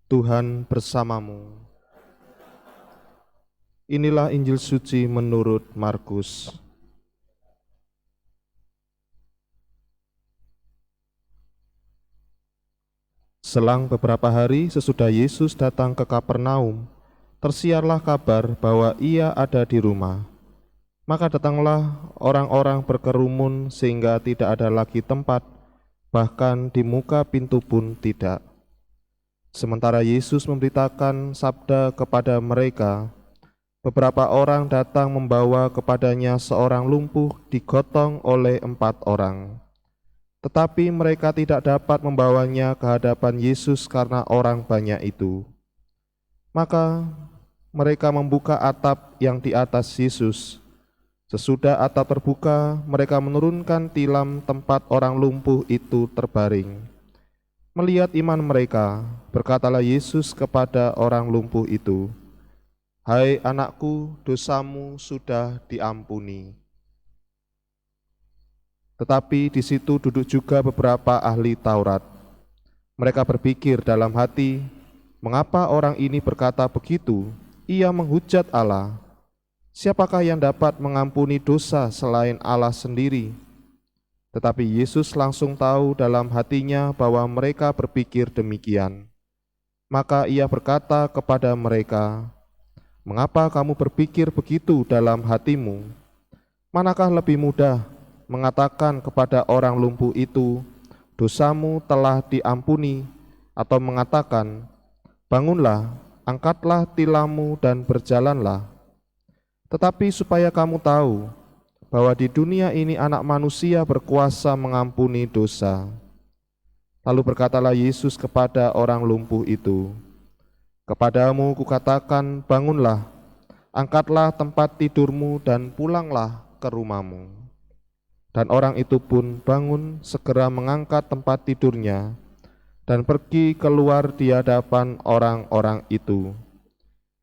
Tuhan bersamamu. Inilah Injil suci menurut Markus. Selang beberapa hari sesudah Yesus datang ke Kapernaum, tersiarlah kabar bahwa ia ada di rumah. Maka datanglah orang-orang berkerumun sehingga tidak ada lagi tempat, bahkan di muka pintu pun tidak. Sementara Yesus memberitakan sabda kepada mereka, beberapa orang datang membawa kepadanya seorang lumpuh digotong oleh 4 orang. Tetapi mereka tidak dapat membawanya ke hadapan Yesus karena orang banyak itu. Maka mereka membuka atap yang di atas Yesus. Sesudah atap terbuka, mereka menurunkan tilam tempat orang lumpuh itu terbaring. Melihat iman mereka, berkatalah Yesus kepada orang lumpuh itu, "Hai anakku, dosamu sudah diampuni." Tetapi di situ duduk juga beberapa ahli Taurat. Mereka berpikir dalam hati, mengapa orang ini berkata begitu? Ia menghujat Allah. Siapakah yang dapat mengampuni dosa selain Allah sendiri? Tetapi Yesus langsung tahu dalam hatinya bahwa mereka berpikir demikian. Maka ia berkata kepada mereka, "Mengapa kamu berpikir begitu dalam hatimu? Manakah lebih mudah mengatakan kepada orang lumpuh itu, 'Dosamu telah diampuni,' atau mengatakan, 'Bangunlah, angkatlah tilammu dan berjalanlah'? Tetapi supaya kamu tahu bahwa di dunia ini Anak Manusia berkuasa mengampuni dosa." Lalu berkatalah Yesus kepada orang lumpuh itu, "Kepadamu kukatakan, bangunlah, angkatlah tempat tidurmu dan pulanglah ke rumahmu." Dan orang itu pun bangun, segera mengangkat tempat tidurnya, dan pergi keluar di hadapan orang-orang itu.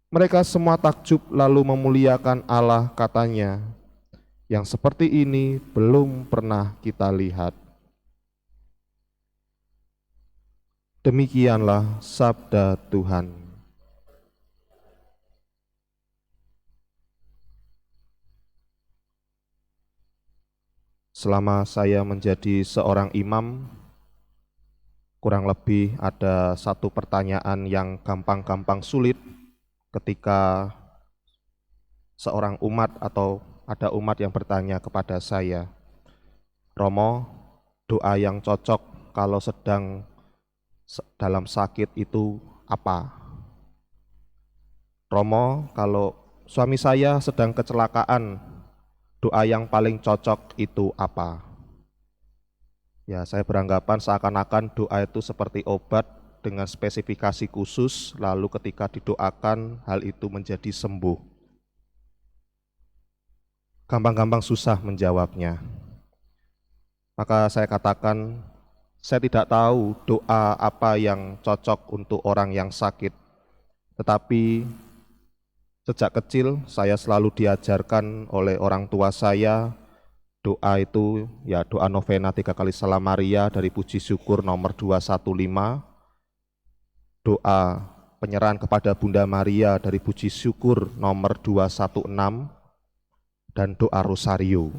Mereka semua takjub lalu memuliakan Allah, katanya, "Yang seperti ini belum pernah kita lihat." Demikianlah sabda Tuhan. Selama saya menjadi seorang imam, kurang lebih ada satu pertanyaan yang gampang-gampang sulit ketika seorang umat atau ada umat yang bertanya kepada saya, "Romo, doa yang cocok kalau sedang dalam sakit itu apa? Romo, kalau suami saya sedang kecelakaan, doa yang paling cocok itu apa?" Ya, saya beranggapan seakan-akan doa itu seperti obat dengan spesifikasi khusus, lalu ketika didoakan hal itu menjadi sembuh. Gampang-gampang susah menjawabnya. Maka saya katakan, saya tidak tahu doa apa yang cocok untuk orang yang sakit. Tetapi sejak kecil saya selalu diajarkan oleh orang tua saya, doa itu ya doa novena 3 kali Salam Maria dari Puji Syukur nomor 215, doa penyerahan kepada Bunda Maria dari Puji Syukur nomor 216, dan doa Rosario.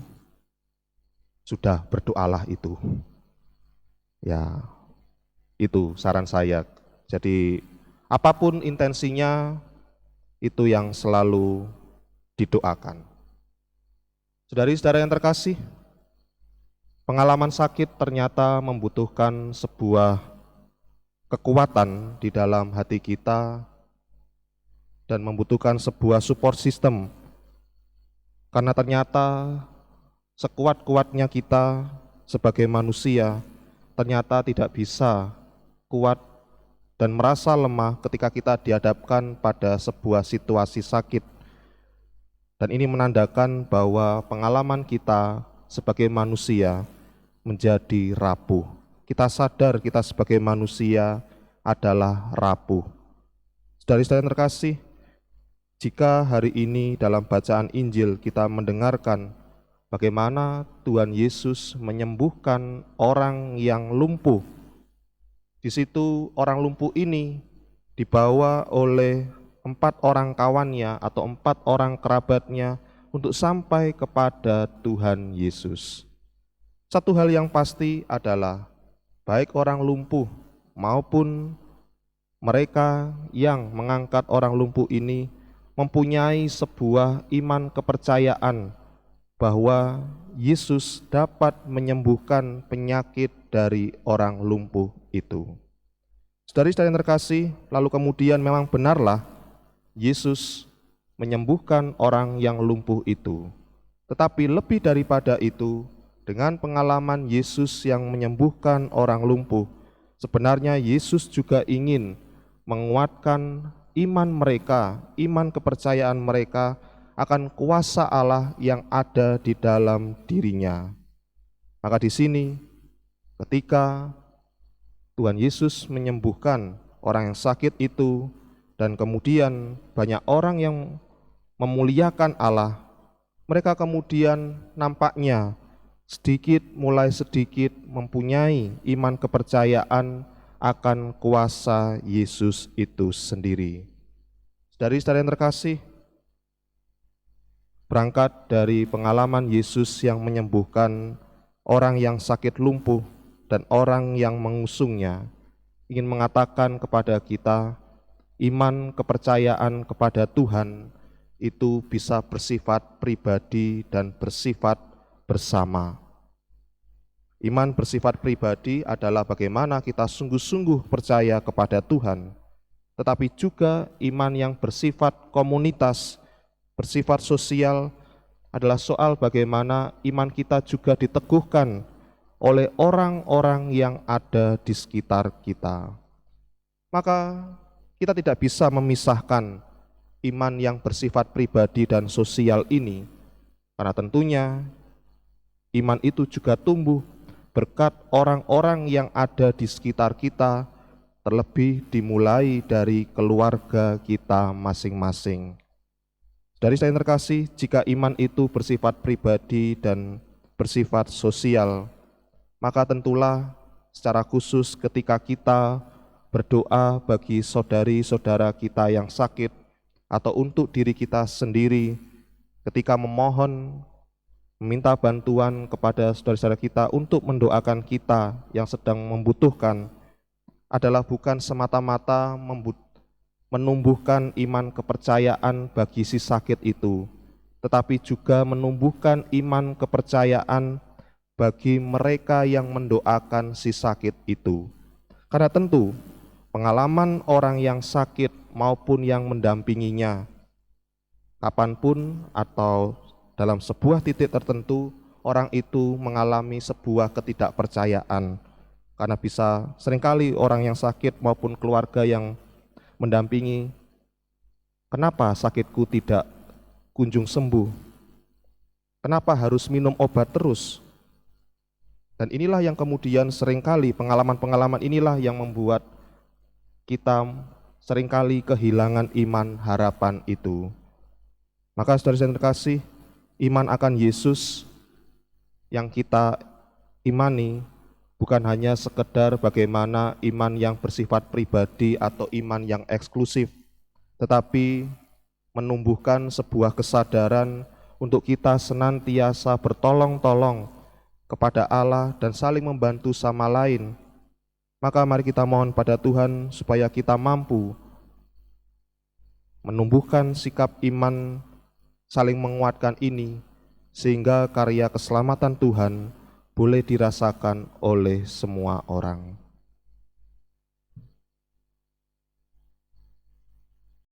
Sudah, berdoalah itu. Ya, itu saran saya. Jadi apapun intensinya, itu yang selalu didoakan. Saudari-saudara yang terkasih, pengalaman sakit ternyata membutuhkan sebuah kekuatan di dalam hati kita dan membutuhkan sebuah support system. Karena ternyata sekuat-kuatnya kita sebagai manusia ternyata tidak bisa kuat dan merasa lemah ketika kita dihadapkan pada sebuah situasi sakit. Dan ini menandakan bahwa pengalaman kita sebagai manusia menjadi rapuh. Kita sadar kita sebagai manusia adalah rapuh. Saudara-saudara yang terkasih, jika hari ini dalam bacaan Injil kita mendengarkan bagaimana Tuhan Yesus menyembuhkan orang yang lumpuh, di situ orang lumpuh ini dibawa oleh 4 orang kawannya atau 4 orang kerabatnya untuk sampai kepada Tuhan Yesus. Satu hal yang pasti adalah baik orang lumpuh maupun mereka yang mengangkat orang lumpuh ini mempunyai sebuah iman kepercayaan bahwa Yesus dapat menyembuhkan penyakit dari orang lumpuh itu. Saudari-saudari yang terkasih, lalu kemudian memang benarlah Yesus menyembuhkan orang yang lumpuh itu. Tetapi lebih daripada itu, dengan pengalaman Yesus yang menyembuhkan orang lumpuh, sebenarnya Yesus juga ingin menguatkan iman mereka, iman kepercayaan mereka akan kuasa Allah yang ada di dalam dirinya. Maka di sini ketika Tuhan Yesus menyembuhkan orang yang sakit itu dan kemudian banyak orang yang memuliakan Allah, mereka kemudian nampaknya mulai sedikit mempunyai iman kepercayaan akan kuasa Yesus itu sendiri. Saudari-saudari yang terkasih, berangkat dari pengalaman Yesus yang menyembuhkan orang yang sakit lumpuh dan orang yang mengusungnya, ingin mengatakan kepada kita, iman kepercayaan kepada Tuhan itu bisa bersifat pribadi dan bersifat bersama. Iman bersifat pribadi adalah bagaimana kita sungguh-sungguh percaya kepada Tuhan, tetapi juga iman yang bersifat komunitas, bersifat sosial adalah soal bagaimana iman kita juga diteguhkan oleh orang-orang yang ada di sekitar kita. Maka kita tidak bisa memisahkan iman yang bersifat pribadi dan sosial ini, karena tentunya iman itu juga tumbuh berkat orang-orang yang ada di sekitar kita, terlebih dimulai dari keluarga kita masing-masing. Dari saya terkasih, jika iman itu bersifat pribadi dan bersifat sosial, maka tentulah secara khusus ketika kita berdoa bagi saudari-saudara kita yang sakit atau untuk diri kita sendiri, ketika meminta bantuan kepada saudara-saudara kita untuk mendoakan kita yang sedang membutuhkan, adalah bukan semata-mata menumbuhkan iman kepercayaan bagi si sakit itu, tetapi juga menumbuhkan iman kepercayaan bagi mereka yang mendoakan si sakit itu. Karena tentu pengalaman orang yang sakit maupun yang mendampinginya, kapanpun atau dalam sebuah titik tertentu, orang itu mengalami sebuah ketidakpercayaan. Karena bisa seringkali orang yang sakit maupun keluarga yang mendampingi, kenapa sakitku tidak kunjung sembuh? Kenapa harus minum obat terus? Dan inilah yang kemudian seringkali pengalaman-pengalaman inilah yang membuat kita seringkali kehilangan iman harapan itu. Maka saudara-saudara yang terkasih, iman akan Yesus yang kita imani bukan hanya sekedar bagaimana iman yang bersifat pribadi atau iman yang eksklusif, tetapi menumbuhkan sebuah kesadaran untuk kita senantiasa bertolong-tolong kepada Allah dan saling membantu sama lain. Maka mari kita mohon pada Tuhan supaya kita mampu menumbuhkan sikap iman saling menguatkan ini, sehingga karya keselamatan Tuhan boleh dirasakan oleh semua orang.